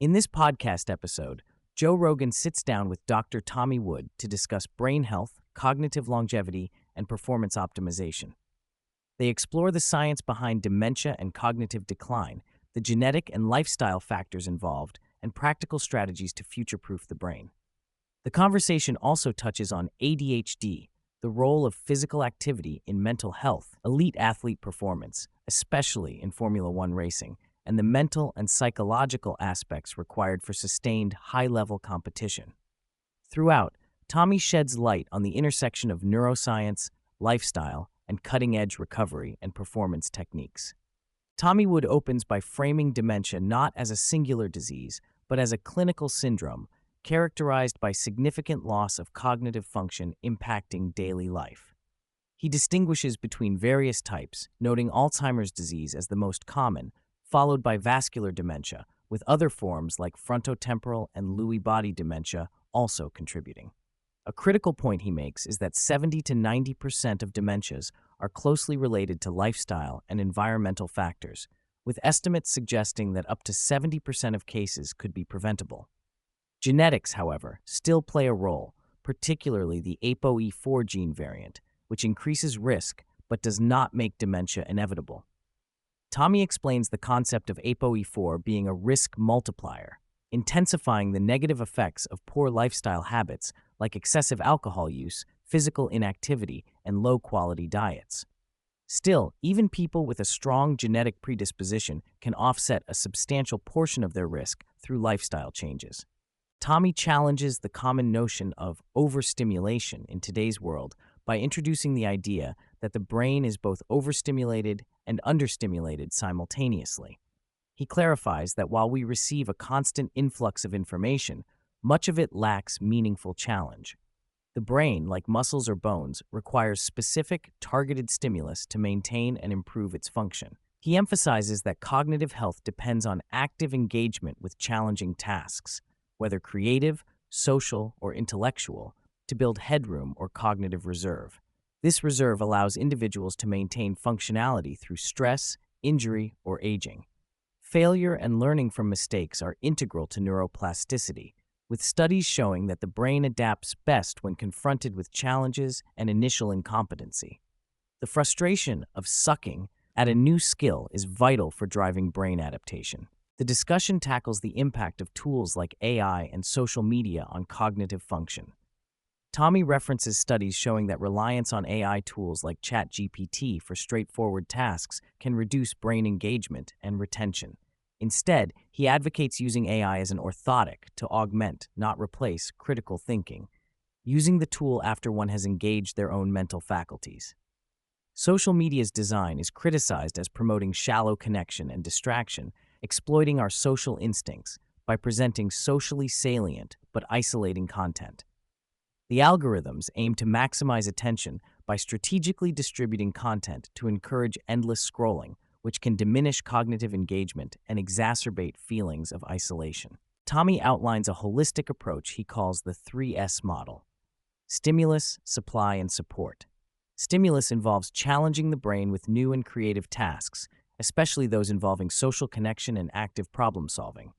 In this podcast episode, Joe Rogan sits down with Dr. Tommy Wood to discuss brain health, cognitive longevity, and performance optimization. They explore the science behind dementia and cognitive decline, the genetic and lifestyle factors involved, and practical strategies to future-proof the brain. The conversation also touches on ADHD, the role of physical activity in mental health, elite athlete performance, especially in Formula One racing, and the mental and psychological aspects required for sustained high-level competition. Throughout, Tommy sheds light on the intersection of neuroscience, lifestyle, and cutting-edge recovery and performance techniques. Tommy Wood opens by framing dementia not as a singular disease, but as a clinical syndrome characterized by significant loss of cognitive function impacting daily life. He distinguishes between various types, noting Alzheimer's disease as the most common, followed by vascular dementia, with other forms like frontotemporal and Lewy body dementia also contributing. A critical point he makes is that 70 to 90% of dementias are closely related to lifestyle and environmental factors, with estimates suggesting that up to 70% of cases could be preventable. Genetics, however, still play a role, particularly the ApoE4 gene variant, which increases risk but does not make dementia inevitable. Tommy explains the concept of ApoE4 being a risk multiplier, intensifying the negative effects of poor lifestyle habits like excessive alcohol use, physical inactivity, and low-quality diets. Still, even people with a strong genetic predisposition can offset a substantial portion of their risk through lifestyle changes. Tommy challenges the common notion of overstimulation in today's world by introducing the idea that the brain is both overstimulated and understimulated simultaneously. He clarifies that while we receive a constant influx of information, much of it lacks meaningful challenge. The brain, like muscles or bones, requires specific, targeted stimulus to maintain and improve its function. He emphasizes that cognitive health depends on active engagement with challenging tasks, whether creative, social, or intellectual, to build headroom or cognitive reserve. This reserve allows individuals to maintain functionality through stress, injury, or aging. Failure and learning from mistakes are integral to neuroplasticity, with studies showing that the brain adapts best when confronted with challenges and initial incompetency. The frustration of sucking at a new skill is vital for driving brain adaptation. The discussion tackles the impact of tools like AI and social media on cognitive function. Tommy references studies showing that reliance on AI tools like ChatGPT for straightforward tasks can reduce brain engagement and retention. Instead, he advocates using AI as an orthotic to augment, not replace, critical thinking, using the tool after one has engaged their own mental faculties. Social media's design is criticized as promoting shallow connection and distraction, exploiting our social instincts by presenting socially salient but isolating content. The algorithms aim to maximize attention by strategically distributing content to encourage endless scrolling, which can diminish cognitive engagement and exacerbate feelings of isolation. Tommy outlines a holistic approach he calls the 3S model: stimulus, supply, and support. Stimulus involves challenging the brain with new and creative tasks, especially those involving social connection and active problem solving.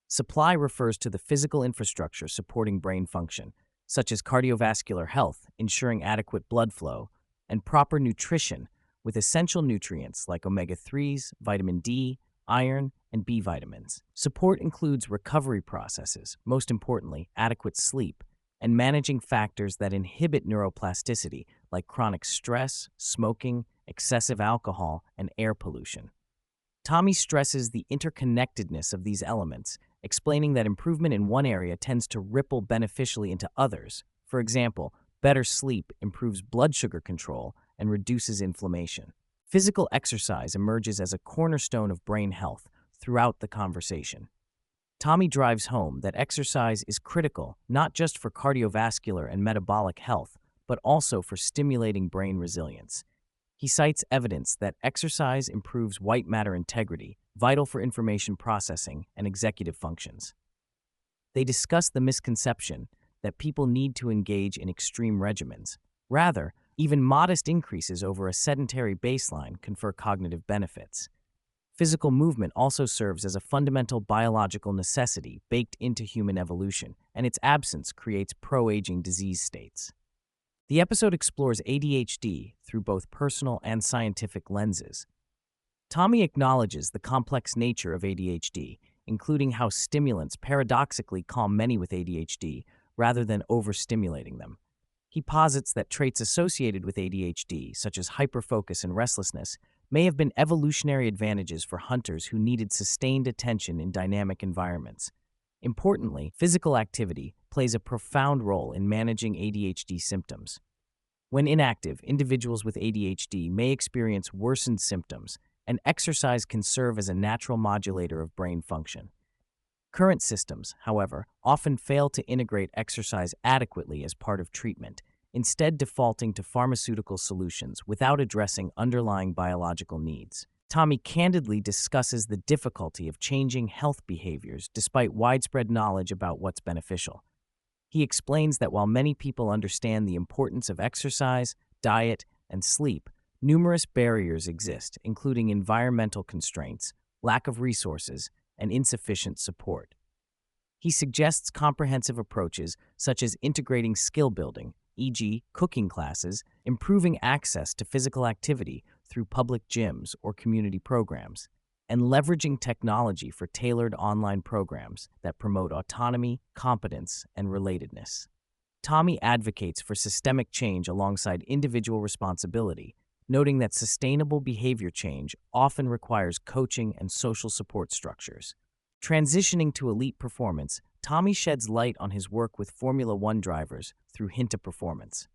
Supply refers to the physical infrastructure supporting brain function, such as cardiovascular health, ensuring adequate blood flow, and proper nutrition with essential nutrients like omega-3s, vitamin D, iron, and B vitamins. Support includes recovery processes, most importantly, adequate sleep, and managing factors that inhibit neuroplasticity like chronic stress, smoking, excessive alcohol, and air pollution. Tommy stresses the interconnectedness of these elements, explaining that improvement in one area tends to ripple beneficially into others. For example, better sleep improves blood sugar control and reduces inflammation. Physical exercise emerges as a cornerstone of brain health throughout the conversation. Tommy drives home that exercise is critical not just for cardiovascular and metabolic health, but also for stimulating brain resilience. He cites evidence that exercise improves white matter integrity, vital for information processing and executive functions. They discuss the misconception that people need to engage in extreme regimens. Rather, even modest increases over a sedentary baseline confer cognitive benefits. Physical movement also serves as a fundamental biological necessity baked into human evolution, and its absence creates pro-aging disease states. The episode explores ADHD through both personal and scientific lenses. Tommy acknowledges the complex nature of ADHD, including how stimulants paradoxically calm many with ADHD rather than overstimulating them. He posits that traits associated with ADHD, such as hyperfocus and restlessness, may have been evolutionary advantages for hunters who needed sustained attention in dynamic environments. Importantly, physical activity plays a profound role in managing ADHD symptoms. When inactive, individuals with ADHD may experience worsened symptoms, and exercise can serve as a natural modulator of brain function. Current systems, however, often fail to integrate exercise adequately as part of treatment, instead defaulting to pharmaceutical solutions without addressing underlying biological needs. Tommy candidly discusses the difficulty of changing health behaviors despite widespread knowledge about what's beneficial. He explains that while many people understand the importance of exercise, diet, and sleep, numerous barriers exist, including environmental constraints, lack of resources, and insufficient support. He suggests comprehensive approaches such as integrating skill building, e.g., cooking classes, improving access to physical activity through public gyms or community programs, and leveraging technology for tailored online programs that promote autonomy, competence, and relatedness. Tommy advocates for systemic change alongside individual responsibility, noting that sustainable behavior change often requires coaching and social support structures. Transitioning to elite performance, Tommy sheds light on his work with Formula One drivers through Hint to Performance.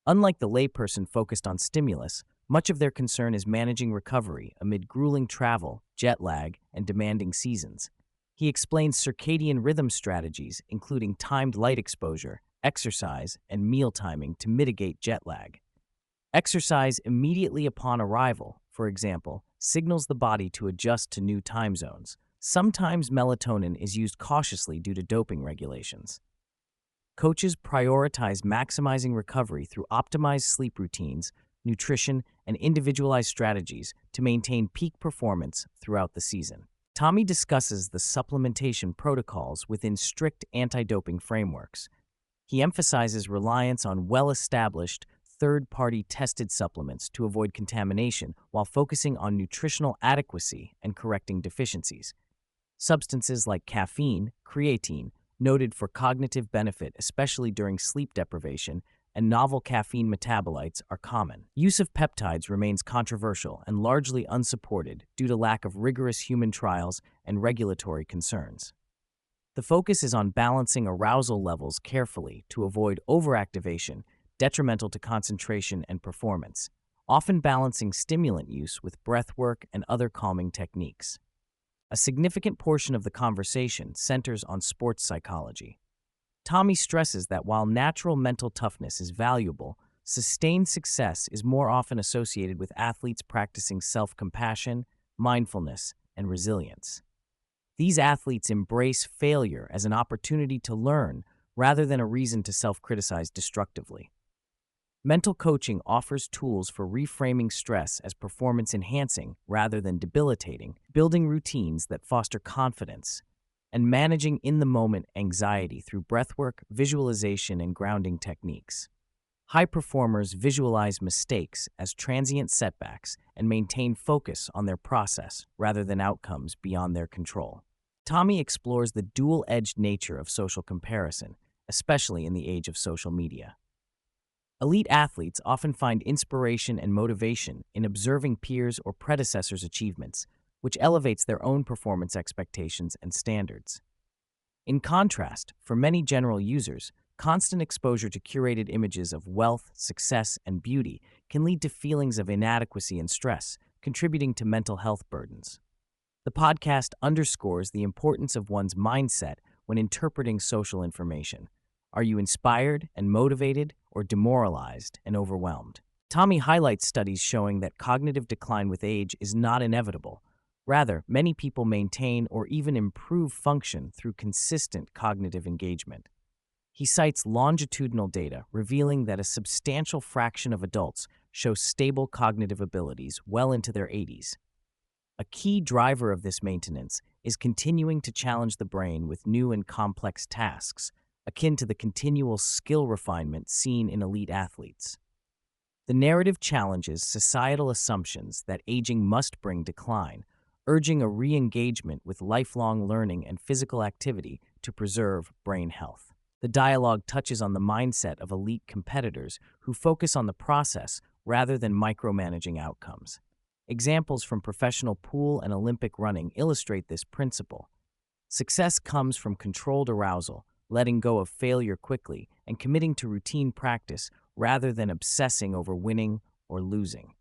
Unlike the layperson focused on stimulus, much of their concern is managing recovery amid grueling travel, jet lag, and demanding seasons. He explains circadian rhythm strategies, including timed light exposure, exercise, and meal timing to mitigate jet lag. Exercise immediately upon arrival, for example, signals the body to adjust to new time zones. Sometimes melatonin is used cautiously due to doping regulations. Coaches prioritize maximizing recovery through optimized sleep routines, nutrition, and individualized strategies to maintain peak performance throughout the season. Tommy discusses the supplementation protocols within strict anti-doping frameworks. He emphasizes reliance on well-established, third-party tested supplements to avoid contamination while focusing on nutritional adequacy and correcting deficiencies. Substances like caffeine, creatine, noted for cognitive benefit especially during sleep deprivation, and novel caffeine metabolites are common. Use of peptides remains controversial and largely unsupported due to lack of rigorous human trials and regulatory concerns. The focus is on balancing arousal levels carefully to avoid overactivation, detrimental to concentration and performance, often balancing stimulant use with breathwork and other calming techniques. A significant portion of the conversation centers on sports psychology. Tommy stresses that while natural mental toughness is valuable, sustained success is more often associated with athletes practicing self-compassion, mindfulness, and resilience. These athletes embrace failure as an opportunity to learn rather than a reason to self-criticize destructively. Mental coaching offers tools for reframing stress as performance-enhancing rather than debilitating, building routines that foster confidence, and managing in-the-moment anxiety through breathwork, visualization, and grounding techniques. High performers visualize mistakes as transient setbacks and maintain focus on their process rather than outcomes beyond their control. Tommy explores the dual-edged nature of social comparison, especially in the age of social media. Elite athletes often find inspiration and motivation in observing peers' or predecessors' achievements, which elevates their own performance expectations and standards. In contrast, for many general users, constant exposure to curated images of wealth, success, and beauty can lead to feelings of inadequacy and stress, contributing to mental health burdens. The podcast underscores the importance of one's mindset when interpreting social information. Are you inspired and motivated, or demoralized and overwhelmed? Tommy highlights studies showing that cognitive decline with age is not inevitable. Rather, many people maintain or even improve function through consistent cognitive engagement. He cites longitudinal data revealing that a substantial fraction of adults show stable cognitive abilities well into their 80s. A key driver of this maintenance is continuing to challenge the brain with new and complex tasks, akin to the continual skill refinement seen in elite athletes. The narrative challenges societal assumptions that aging must bring decline, urging a re-engagement with lifelong learning and physical activity to preserve brain health. The dialogue touches on the mindset of elite competitors who focus on the process rather than micromanaging outcomes. Examples from professional pool and Olympic running illustrate this principle. Success comes from controlled arousal, letting go of failure quickly, and committing to routine practice rather than obsessing over winning or losing.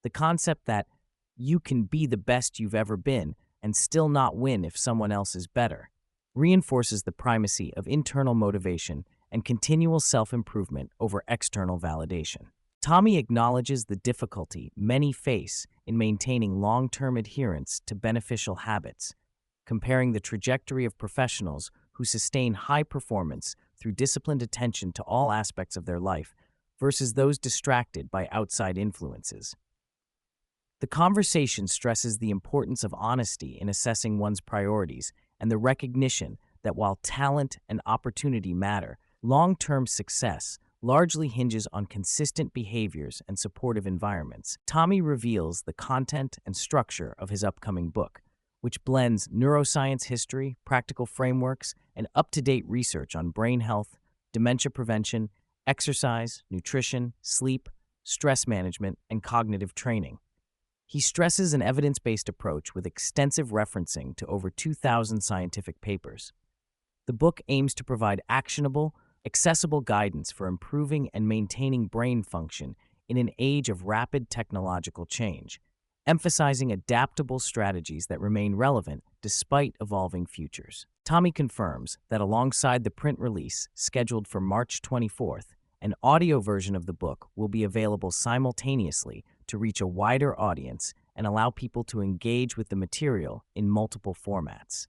The concept that you can be the best you've ever been and still not win if someone else is better reinforces the primacy of internal motivation and continual self-improvement over external validation. Tommy acknowledges the difficulty many face in maintaining long-term adherence to beneficial habits, comparing the trajectory of professionals who sustain high performance through disciplined attention to all aspects of their life versus those distracted by outside influences. The conversation stresses the importance of honesty in assessing one's priorities and the recognition that while talent and opportunity matter, long-term success largely hinges on consistent behaviors and supportive environments. Tommy reveals the content and structure of his upcoming book, which blends neuroscience history, practical frameworks, and up-to-date research on brain health, dementia prevention, exercise, nutrition, sleep, stress management, and cognitive training. He stresses an evidence-based approach with extensive referencing to over 2,000 scientific papers. The book aims to provide actionable, accessible guidance for improving and maintaining brain function in an age of rapid technological change, emphasizing adaptable strategies that remain relevant despite evolving futures. Tommy confirms that alongside the print release, scheduled for March 24th, an audio version of the book will be available simultaneously to reach a wider audience and allow people to engage with the material in multiple formats.